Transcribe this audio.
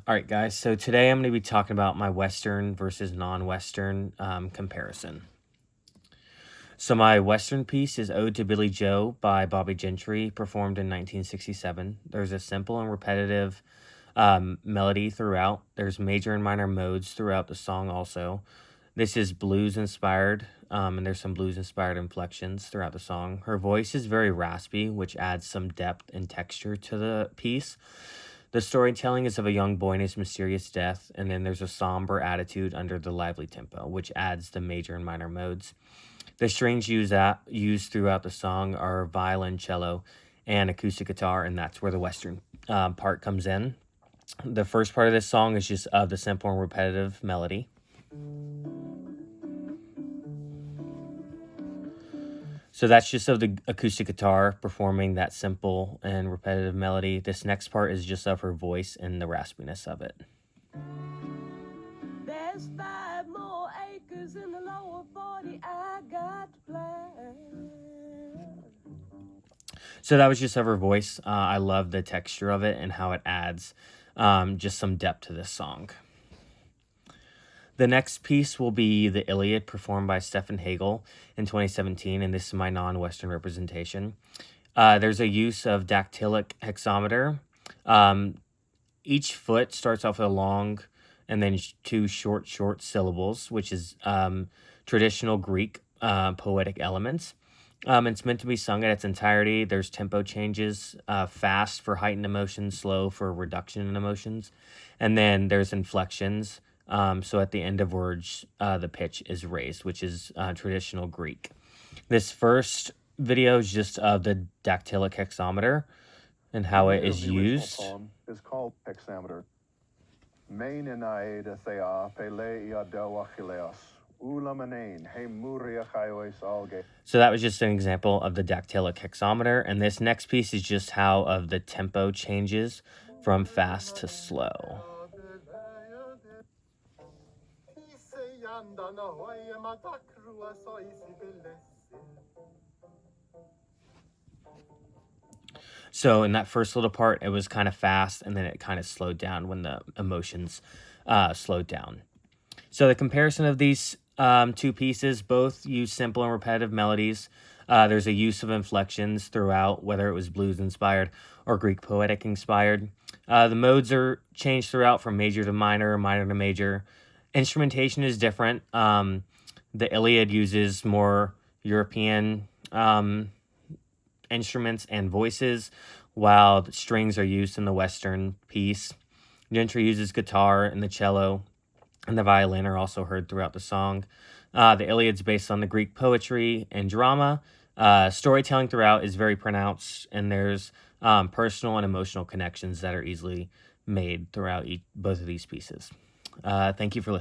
All right, guys. So today I'm going to be talking about my Western versus non-Western comparison. So my Western piece is "Ode to Billy Joe" by Bobby Gentry, performed in 1967. There's a simple and repetitive melody throughout. There's major and minor modes throughout the song also. This is blues inspired, and there's some blues inspired inflections throughout the song. Her voice is very raspy, which adds some depth and texture to the piece. The storytelling is of a young boy and his mysterious death, and then there's a somber attitude under the lively tempo, which adds the major and minor modes. The strings used throughout the song are violin, cello, and acoustic guitar, and that's where the Western part comes in. The first part of this song is just of the simple and repetitive melody. So that's just of the acoustic guitar performing that simple and repetitive melody. This next part is just of her voice and the raspiness of it. There's 5 more acres in the lower 40 I got planned. So that was just of her voice. I love the texture of it and how it adds just some depth to this song. The next piece will be the Iliad, performed by Stefan Hagel in 2017, and this is my non-Western representation. There's a use of dactylic hexameter. Each foot starts off with a long and then 2 short syllables, which is traditional Greek poetic elements. It's meant to be sung in its entirety. There's tempo changes, fast for heightened emotions, slow for reduction in emotions. And then there's inflections. So at the end of words, the pitch is raised, which is traditional Greek. This first video is just of the dactylic hexameter and how it is used. The poem is called hexameter. So that was just an example of the dactylic hexameter, and this next piece is just how of the tempo changes from fast to slow. So in that first little part, it was kind of fast, and then it kind of slowed down when the emotions slowed down. So the comparison of these two pieces, both use simple and repetitive melodies. There's a use of inflections throughout, whether it was blues inspired or Greek poetic inspired. The modes are changed throughout from major to minor, minor to major. Instrumentation is different. The Iliad uses more European instruments and voices, while the strings are used in the Western piece. Gentry uses guitar and the cello, and the violin are also heard throughout the song. The Iliad's based on the Greek poetry and drama. Storytelling throughout is very pronounced, and there's personal and emotional connections that are easily made throughout both of these pieces. Thank you for listening.